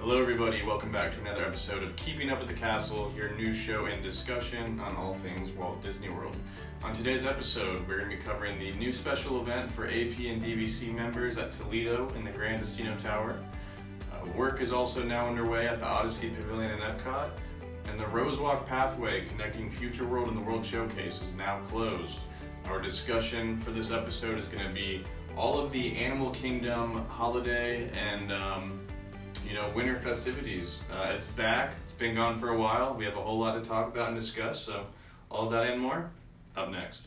Hello everybody, welcome back to another episode of Keeping Up with the Castle, your news show and discussion on all things Walt Disney World. On today's episode, we're going to be covering the new special event for AP and DVC members at Toledo in the Grand Destino Tower. Work is also now underway at the Odyssey Pavilion in Epcot, and the Rosewalk pathway connecting Future World and the World Showcase is now closed. Our discussion for this episode is going to be all of the Animal Kingdom holiday and winter festivities. It's back. It's been gone for a while. We have a whole lot to talk about and discuss, so all of that and more, up next.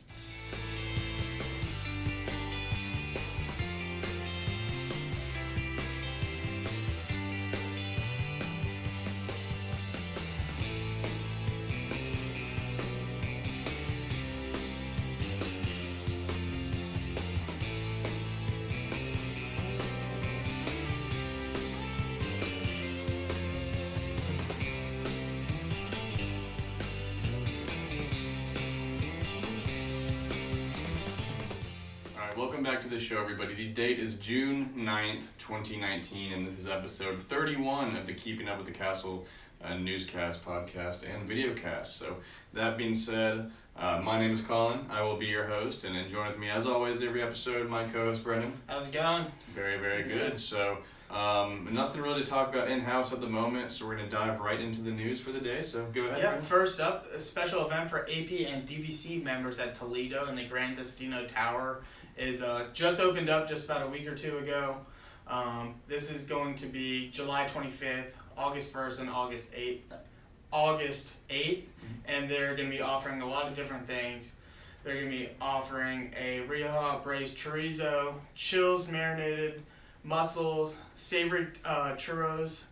Welcome back to the show, everybody. The date is June 9th, 2019, and this is episode 31 of the Keeping Up with the Castle newscast, podcast, and videocast. So, that being said, my name is Colin. I will be your host, and join with me, as always, every episode, my co-host, Brendan. How's it going? Very, very good. So, nothing really to talk about in-house at the moment, so we're going to dive right into the news for the day. So, go ahead. Yeah, first up, a special event for AP and DVC members at Toledo in the Grand Destino Tower is just opened up just about a week or two ago. This is going to be July 25th, August 1st, and August 8th, and they're going to be offering a lot of different things. They're going to be offering a Rioja braised chorizo, chills marinated mussels, savory churros,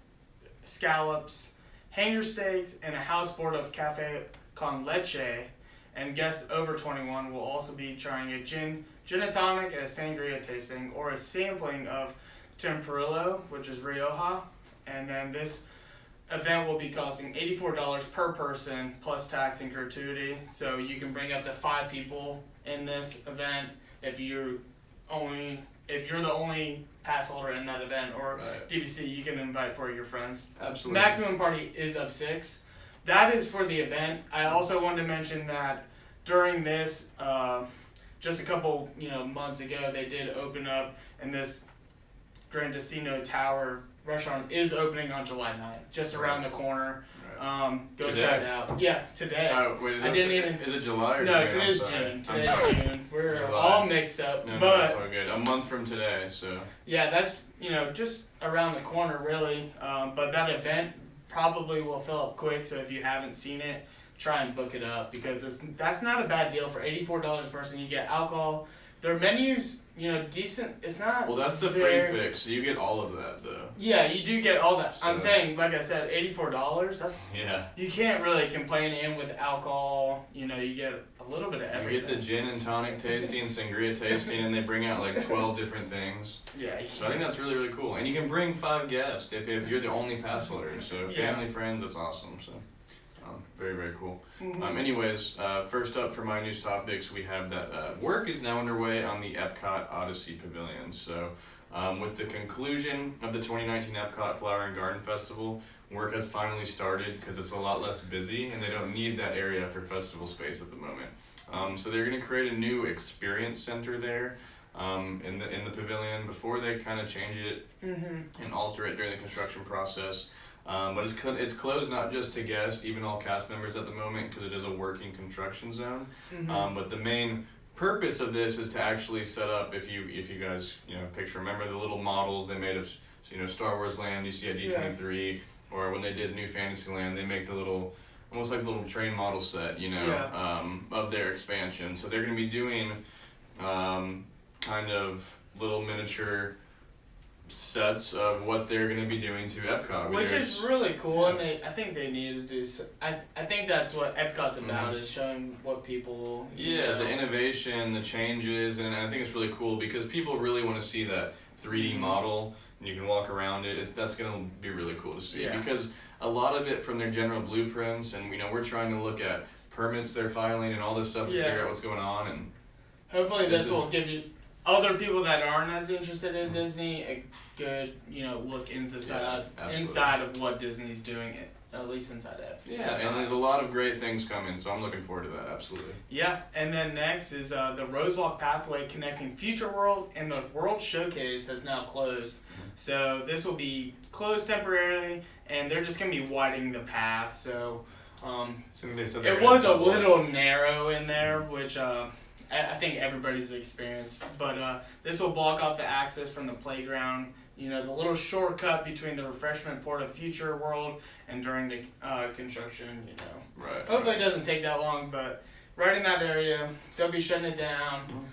scallops, hanger steaks, and a houseboard of cafe con leche. And guests over 21 will also be trying a gin and tonic, and a sangria tasting, or a sampling of Tempranillo, which is Rioja. And then this event will be costing $84 per person, plus tax and gratuity. So you can bring up to 5 people in this event if you're the only pass holder in that event, or right. DVC, you can invite 4 of your friends. Absolutely. Maximum party is of 6. That is for the event. I also wanted to mention that during this, just a couple months ago, they did open up, and this Grand Destino Tower restaurant is opening on July 9th, just around the corner. Right. Go today? Check it out. Yeah, today. Wait, Is it July or No, June? today's June. Today's June. We're July. all mixed up. No, but it's all good. A month from today, so. Yeah, that's just around the corner, really. But that event probably will fill up quick, so if you haven't seen it, try and book it up, because that's not a bad deal. For $84 per person, you get alcohol. Their menu's, decent. It's not. Well, that's the prefix. So you get all of that, though. Yeah, you do get all that. So, I'm saying, like I said, $84. That's You can't really complain. And with alcohol, you get a little bit of everything. You get the gin and tonic tasting, sangria tasting, and they bring out like 12 different things. Yeah. So I think that's really, really cool. And you can bring 5 guests if you're the only pass holder. So family, friends, that's awesome. So. Very, very cool. Mm-hmm. Anyways, first up for my news topics, we have that work is now underway on the Epcot Odyssey Pavilion. So with the conclusion of the 2019 Epcot Flower and Garden Festival, work has finally started because it's a lot less busy and they don't need that area for festival space at the moment. So they're going to create a new experience center there in the pavilion before they kind of change it and alter it during the construction process. But it's closed not just to guests, even all cast members at the moment, because it is a working construction zone. But the main purpose of this is to actually set up, if you guys remember the little models they made of Star Wars Land you see at D23, or when they did New Fantasyland, they make the little almost like the little train model set of their expansion. So they're going to be doing kind of little miniature sets of what they're going to be doing to Epcot, which is really cool. And I think they need to do. I think that's what Epcot's about, is showing what people. The innovation, the changes, and I think it's really cool because people really want to see that 3D model, and you can walk around it. That's going to be really cool to see because a lot of it from their general blueprints, and we're trying to look at permits they're filing and all this stuff to figure out what's going on, and hopefully this will give you other people that aren't as interested in Disney, a good, look inside of what Disney's doing, at least inside of Yeah, and there's a lot of great things coming, so I'm looking forward to that, absolutely. Yeah, and then next is the Rosewalk Pathway connecting Future World and the World Showcase has now closed. So this will be closed temporarily, and they're just going to be widening the path, so... it was a little narrow in there, which I think everybody's experienced. But this will block off the access from the playground. The little shortcut between the refreshment port of Future World and during the construction. Right. Hopefully it doesn't take that long, but right in that area, they'll be shutting it down.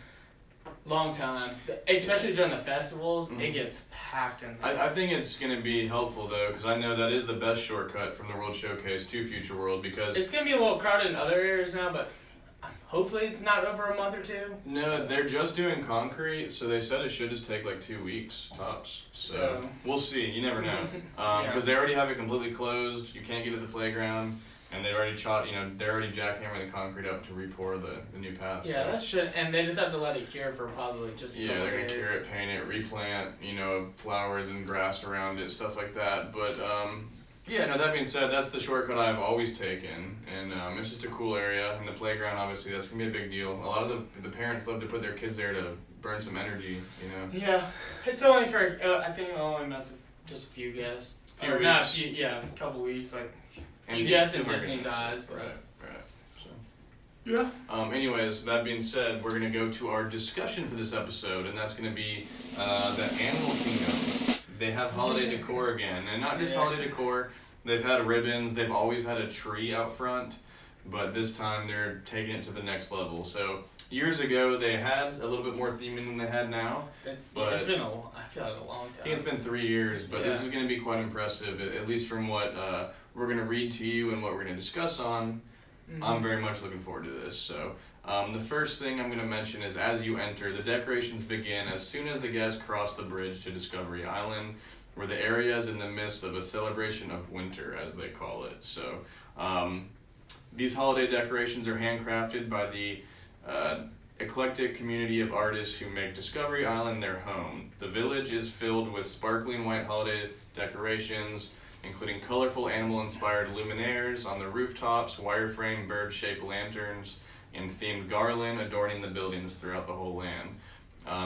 Long time, especially during the festivals, it gets packed in there. I think it's going to be helpful though, because I know that is the best shortcut from the World Showcase to Future World, because it's going to be a little crowded in other areas now, but hopefully it's not over a month or two. No, they're just doing concrete, so they said it should just take like 2 weeks tops. So we'll see. You never know, because they already have it completely closed. You can't get to the playground. And they already they're already jackhammering the concrete up to re-pour the new paths. Yeah, that should, and they just have to let it cure for probably just a couple they're gonna days. cure it, paint it, replant, flowers and grass around it, stuff like that. But that being said, that's the shortcut I've always taken, and it's just a cool area. And the playground, obviously, that's gonna be a big deal. A lot of the parents love to put their kids there to burn some energy, Yeah, it's only for I think it'll only mess with just a few guests. A couple weeks, like. You guess in Disney's eyes. Right. So. Yeah. Anyways, that being said, we're going to go to our discussion for this episode, and that's going to be the Animal Kingdom. They have holiday decor again, and not just holiday decor. They've had ribbons. They've always had a tree out front, but this time they're taking it to the next level. So years ago, they had a little bit more theming than they had now. But it's been I feel like a long time. I think it's been 3 years, but this is going to be quite impressive, at least from what we're going to read to you and what we're going to discuss on. I'm very much looking forward to this. So the first thing I'm going to mention is as you enter, the decorations begin as soon as the guests cross the bridge to Discovery Island, where the area is in the midst of a celebration of winter, as they call it. So these holiday decorations are handcrafted by the eclectic community of artists who make Discovery Island their home. The village is filled with sparkling white holiday decorations, including colorful animal-inspired luminaires on the rooftops, wireframe bird-shaped lanterns, and themed garland adorning the buildings throughout the whole land.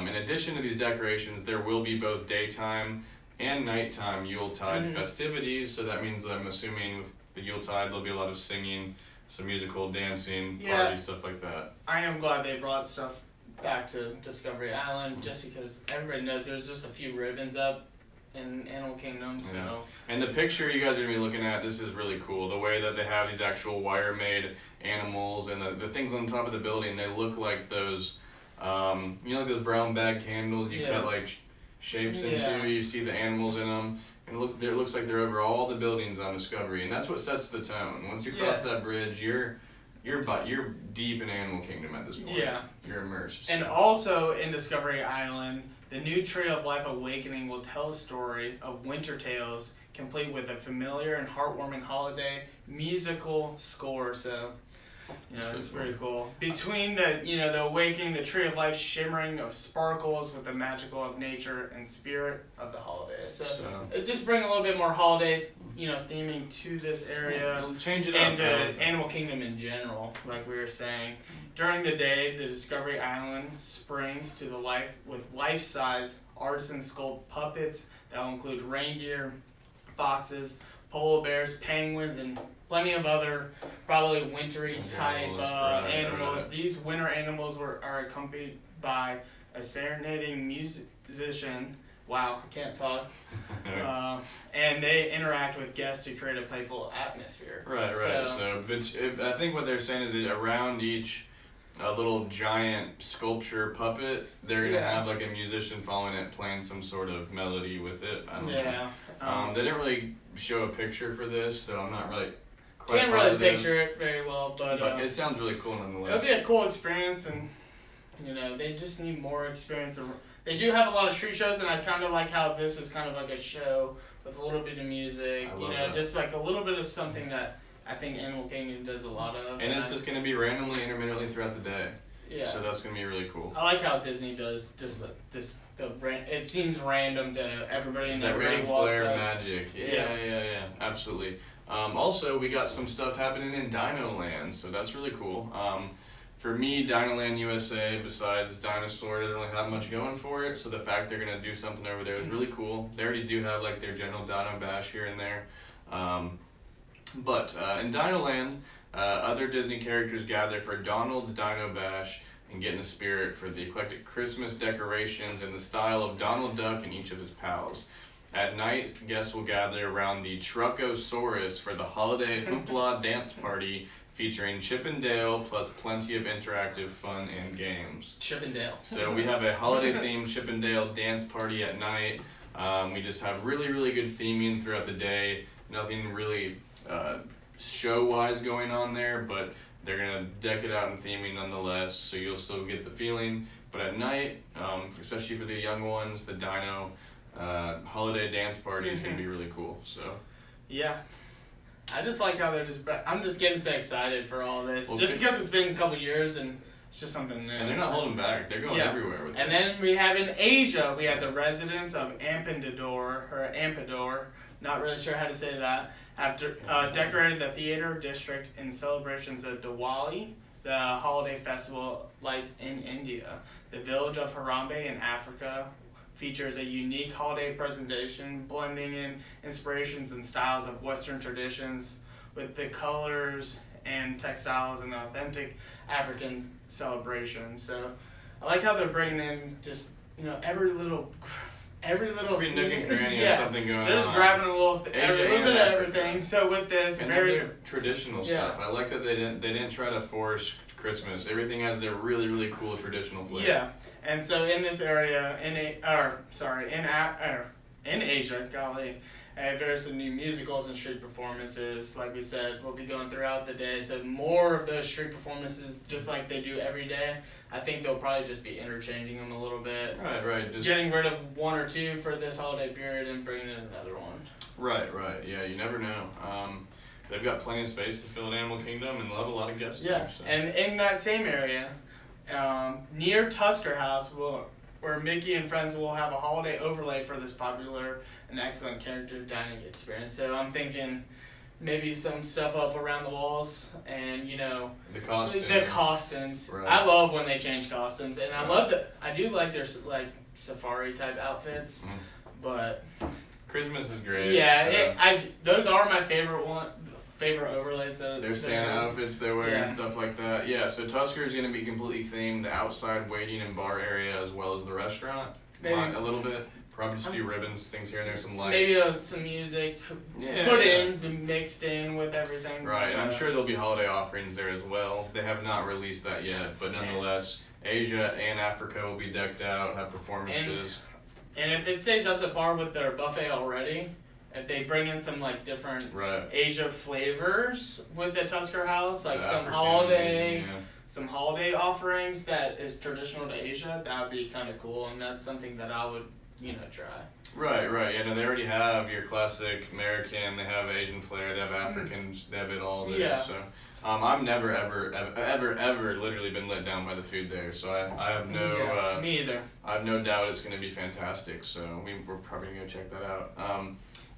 In addition to these decorations, there will be both daytime and nighttime Yuletide festivities, so that means I'm assuming with the Yuletide there'll be a lot of singing, some musical, dancing, parties, stuff like that. I am glad they brought stuff back to Discovery Island, just because everybody knows there's just a few ribbons up in Animal Kingdom, so... Yeah. And the picture you guys are going to be looking at, this is really cool. The way that they have these actual wire-made animals and the things on top of the building, they look like those, like those brown bag candles you cut like shapes into. You see the animals in them. And it looks like they're over all the buildings on Discovery, and that's what sets the tone. Once you cross that bridge, you're deep in Animal Kingdom at this point. Yeah. You're immersed. And also in Discovery Island, the new Tree of Life Awakening will tell a story of winter tales, complete with a familiar and heartwarming holiday musical score. So, it's pretty cool. Between the awakening, the Tree of Life shimmering of sparkles with the magical of nature and spirit of the holiday. So it just bring a little bit more holiday, theming to this area. It'll change it and up. And Animal Kingdom in general, like we were saying. During the day, the Discovery Island springs to the life with life-size artisan sculpt puppets that will include reindeer, foxes, polar bears, penguins, and plenty of other probably wintry type animals. Right. These winter animals are accompanied by a serenading musician. Wow, I can't talk. And they interact with guests to create a playful atmosphere. Right. So I think what they're saying is that around each little giant sculpture puppet, they're going to have like a musician following it, playing some sort of melody with it. I don't know. They didn't really show a picture for this, so I'm not really quite can't positive. Really picture it very well, but it sounds really cool nonetheless. It'll be a cool experience, and they just need more experience. They do have a lot of street shows, and I kind of like how this is kind of like a show with a little bit of music. Just like a little bit of something that I think Animal Kingdom does a lot of. And it's just going to be randomly, intermittently throughout the day. Yeah. So that's gonna be really cool. I like how Disney does just it seems random to everybody and That everybody rain walks flare up. magic. Yeah, absolutely. Also, we got some stuff happening in Dino Land, so that's really cool. For me, Dino Land USA, besides dinosaur, doesn't really have much going for it, so the fact they're going to do something over there is really cool. They already do have like their general Dino Bash here and there. But in Dino Land, other Disney characters gather for Donald's Dino Bash and get in the spirit for the eclectic Christmas decorations in the style of Donald Duck and each of his pals. At night, guests will gather around the Truckosaurus for the holiday hoopla dance party featuring Chip and Dale plus plenty of interactive fun and games. Chip and Dale. So we have a holiday-themed Chip and Dale dance party at night. We just have really, really good theming throughout the day. Nothing really show-wise going on there, but they're going to deck it out in theming nonetheless, so you'll still get the feeling. But at night, especially for the young ones, the Dino holiday dance party is going to be really cool. So yeah. I just like how I'm just getting so excited for all this. Well, just because it's been a couple years and it's just something new. And they're not holding back. They're going everywhere with it. And then we have in Asia, we have the residents of Ampendor, not really sure how to say that, have decorated the theater district in celebrations of Diwali, the holiday festival lights in India. The village of Harambe in Africa features a unique holiday presentation, blending in inspirations and styles of Western traditions with the colors and textiles and authentic African celebration. So I like how they're bringing in just, every little Every nook and cranny has something going on. They're just grabbing a little bit of Africa. everything. So with this, and various traditional stuff. I like that they didn't try to force Christmas. Everything has their really, really cool traditional flavor. Yeah, and so in this area, in Asia, there's some new musicals and street performances. Like we said, we'll be going throughout the day. So more of those street performances, just like they do every day. I think they'll probably just be interchanging them a little bit. Right. Just getting rid of one or two for this holiday period and bringing in another one. Right. Yeah, you never know. They've got plenty of space to fill at Animal Kingdom and they'll have a lot of guests there. So. And in that same area, near Tusker House, where Mickey and friends will have a holiday overlay for this popular and excellent character dining experience. So I'm thinking maybe some stuff up around the walls and, the costumes. The costumes. Right. I love when they change costumes, and I love that. I do like their safari type outfits, but Christmas is great. Yeah, those are my favorite overlays. Their Santa outfits they wear and stuff like that. Yeah, so Tusker is going to be completely themed, the outside waiting and bar area as well as the restaurant. Maybe a little bit. Probably just a few ribbons, things here and there, some lights. Maybe some music mixed in with everything. Right, and I'm sure there'll be holiday offerings there as well. They have not released that yet, but nonetheless, Asia and Africa will be decked out, have performances. And if it stays up to par with their buffet already, if they bring in some different Asia flavors with the Tusker House, like some holiday offerings that is traditional to Asia, that would be kind of cool, and that's something that I would try. Right. Yeah, no, they already have your classic American, they have Asian flair, they have Africans, they have it all there. Yeah. So, I've never ever literally been let down by the food there. So I have no. Me either. I have no doubt it's going to be fantastic. So we're probably going to go check that out.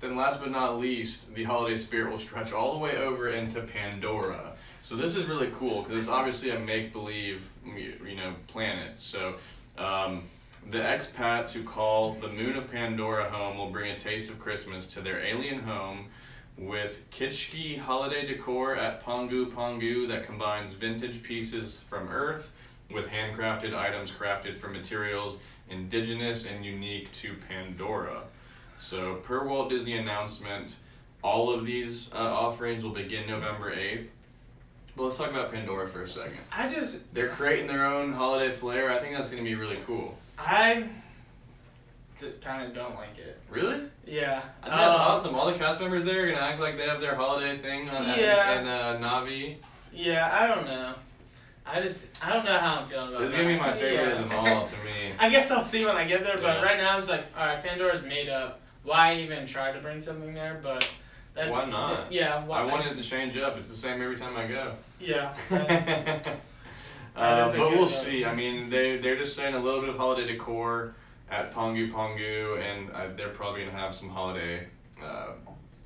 Then last but not least, the holiday spirit will stretch all the way over into Pandora. So this is really cool because it's obviously a make-believe, planet. So. The expats who call the moon of Pandora home will bring a taste of Christmas to their alien home with kitschy holiday decor at Pongu Pongu that combines vintage pieces from Earth with handcrafted items crafted from materials indigenous and unique to Pandora. So per Walt Disney announcement, all of these offerings will begin November 8th. But let's talk about Pandora for a second. They're creating their own holiday flair. I think that's going to be really cool. I kind of don't like it. Really? Yeah. I think that's awesome. All the cast members there are going to act like they have their holiday thing on Navi. Yeah, I don't know. I don't know how I'm feeling about This is going to be my favorite of them all, to me. I guess I'll see when I get there, but right now I'm just like, alright, Pandora's made up. Why even try to bring something there? But why not? Yeah. I wanted to change up. It's the same every time I go. Yeah. That is a but good we'll one. see. I mean, they're just saying a little bit of holiday decor at Pongu Pongu, and they're probably gonna have some holiday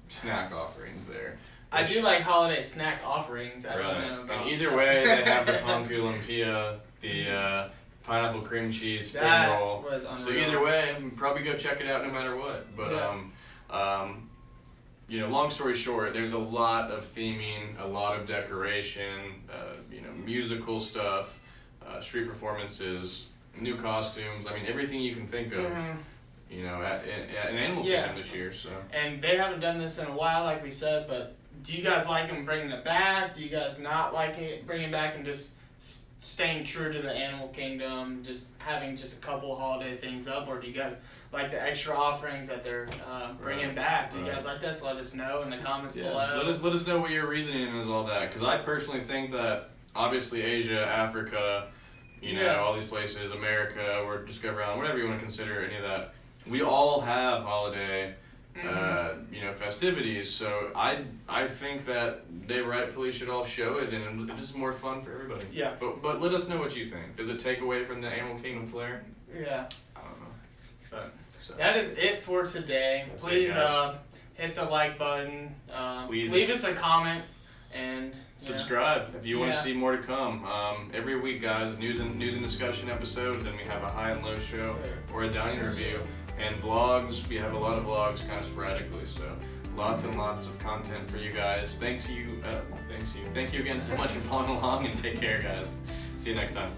snack offerings there. I do like holiday snack offerings. I don't Right. know about And either way, they have the Pongu Lumpia, the pineapple cream cheese spring that roll. was unreal. So either way, probably go check it out no matter what. But you know, long story short, there's a lot of theming, a lot of decoration, you know, musical stuff, street performances, new costumes. I mean, everything you can think of. You know, at an Animal Kingdom this year. So. And they haven't done this in a while, like we said. But do you guys like them bringing it back? Do you guys not like it bringing it back and just staying true to the Animal Kingdom, just having just a couple holiday things up, or do you guys like the extra offerings that they're bringing back? Do you guys like this? Let us know in the comments below. Let us know what your reasoning is all that, because I personally think that obviously Asia, Africa, you know, all these places, America, or Discovery Island, whatever you want to consider any of that, we all have holiday you know, festivities, so I think that they rightfully should all show it, and it's just more fun for everybody. Yeah. But let us know what you think. Does it take away from the Animal Kingdom flair? Yeah. I don't know. But so. That is it for today. That's Please it, guys. hit the like button. Please leave us a comment and subscribe if you want to Yeah. see more to come. Every week, guys, news and discussion episode. Then we have a high and low show or a dining review. And vlogs, we have a lot of vlogs kind of sporadically, so lots and lots of content for you guys. Thank you again so much for following along, and take care, guys. See you next time.